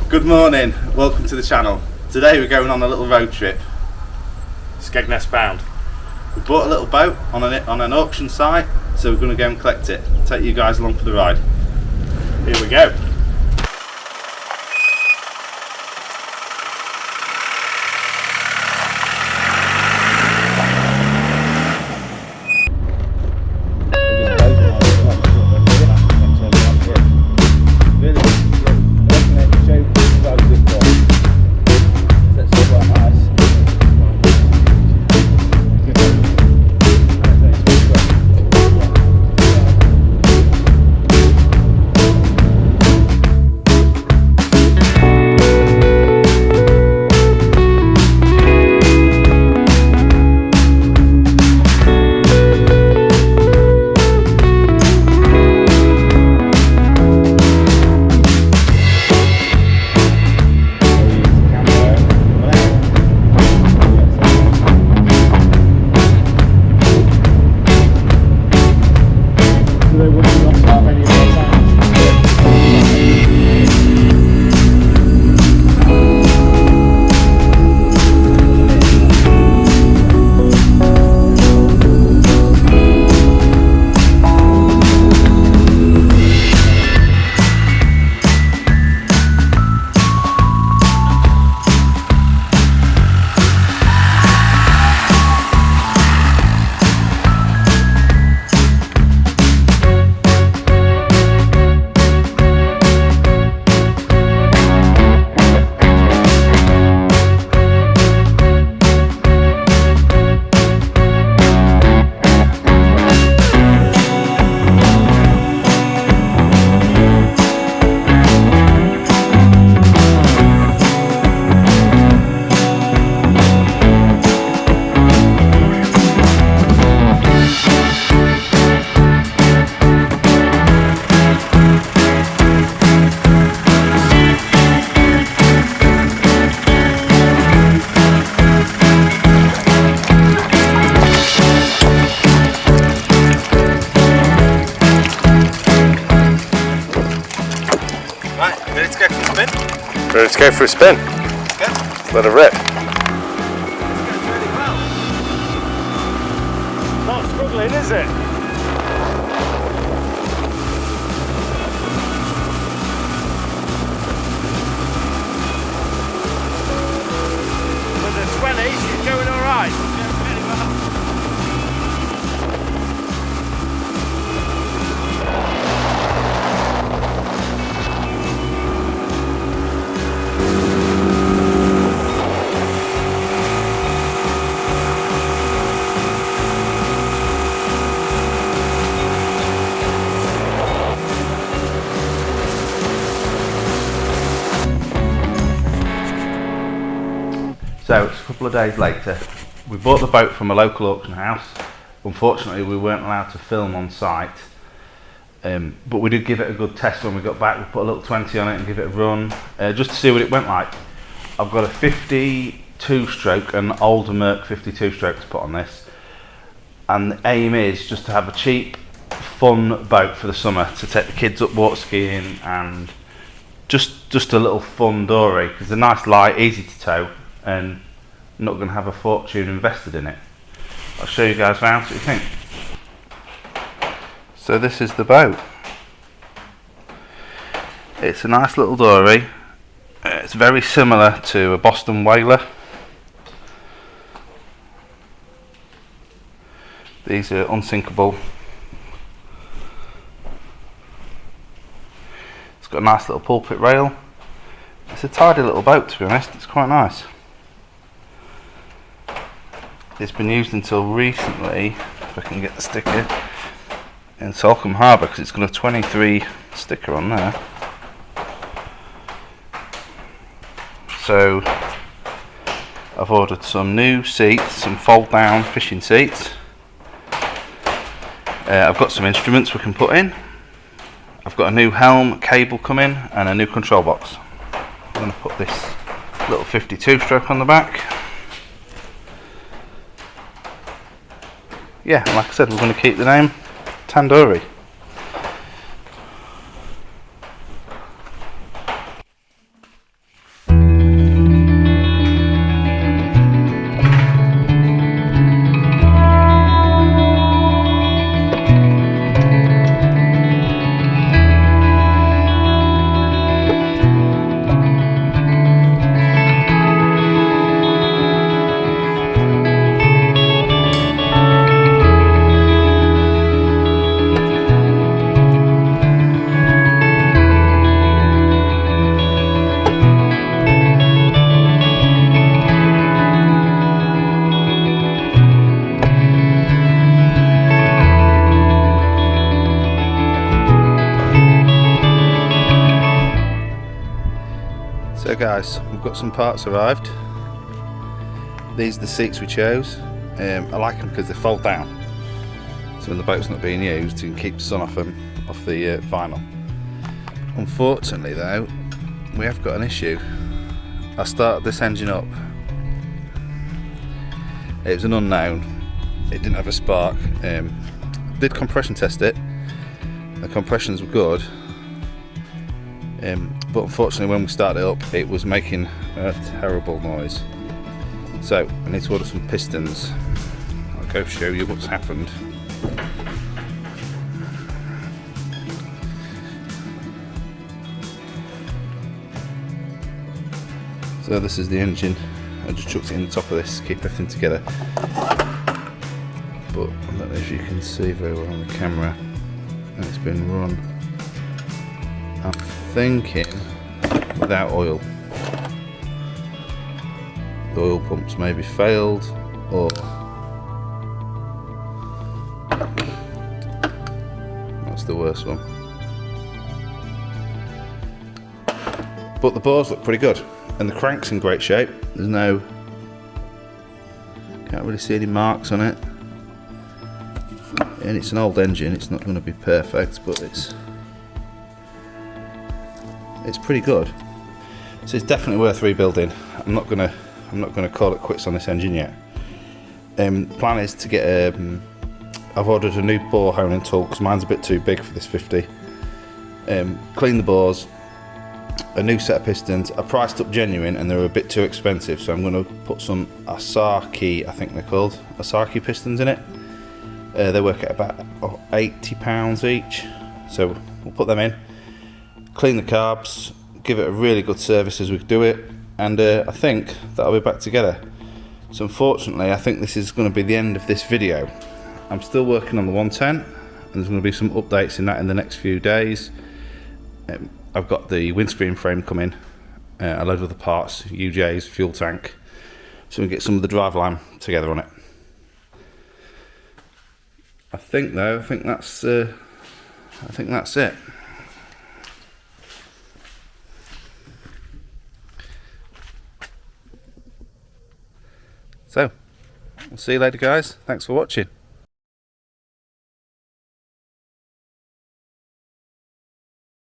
Good morning, welcome to the channel. Today we're going on a little road trip. Skegness bound. We bought a little boat on an auction site, so we're going to go and collect it. Take you guys along for the ride. Here we go. Ready to go for a spin? Good. Let it rip. Really well. Not struggling, is it? With the 20s, you're going alright. Very well. So it's a couple of days later. We bought the boat from a local auction house. Unfortunately, we weren't allowed to film on site, but we did give it a good test when we got back. We put a little 20 on it and give it a run, just to see what it went like. I've got a 52 stroke, an older Merc 52 stroke to put on this, and the aim is just to have a cheap, fun boat for the summer to take the kids up water skiing and just a little fun dory, because they're nice, light, easy to tow, and not going to have a fortune invested in it. I'll show you guys around, see what you think. So this is the boat. It's a nice little dory. It's very similar to a Boston Whaler. These are unsinkable. It's got a nice little pulpit rail. It's a tidy little boat, to be honest. It's quite nice. It's been used until recently, if I can get the sticker, in Salcombe Harbour, because it's got a 23 sticker on there. So I've ordered some new seats, some fold down fishing seats. I've got some instruments we can put in. I've got a new helm cable coming and a new control box. I'm going to put this little 52 stroke on the back. Yeah, like I said, we're going to keep the name Tandoori. So guys, we've got some parts arrived. These are the seats we chose. I like them because they fold down. So when the boat's not being used, you can keep the sun off them, off the vinyl. Unfortunately though, we have got an issue. I started this engine up. It was an unknown. It didn't have a spark. Did compression test it. The compressions were good. But unfortunately when we started it up, it was making a terrible noise. So I need to order some pistons. I'll go show you what's happened. So this is the engine. I just chucked it in the top of this to keep everything together. But I don't know if you can see very well on the camera. And it's been run, I'm thinking, without oil. The oil pumps maybe failed, or that's the worst one. But the bores look pretty good, and the crank's in great shape. There's no, can't really see any marks on it. And it's an old engine, it's not going to be perfect, but it's pretty good. So it's definitely worth rebuilding. I'm not gonna call it quits on this engine yet. Plan is to get I've ordered a new bore honing tool because mine's a bit too big for this 50. Clean the bores, a new set of pistons. I priced up genuine and they were a bit too expensive, so I'm going to put some Asahi, I think they're called Asahi pistons in it. They work at about £80 each, so we'll put them in, clean the carbs, give it a really good service as we do it, and I think that'll be back together. So unfortunately I think this is going to be the end of this video. I'm still working on the 110 and there's going to be some updates in that in the next few days. I've got the windscreen frame coming, a load of the parts, UJs, fuel tank, so we can get some of the driveline together on it. I think that's it. So, we'll see you later guys. Thanks for watching.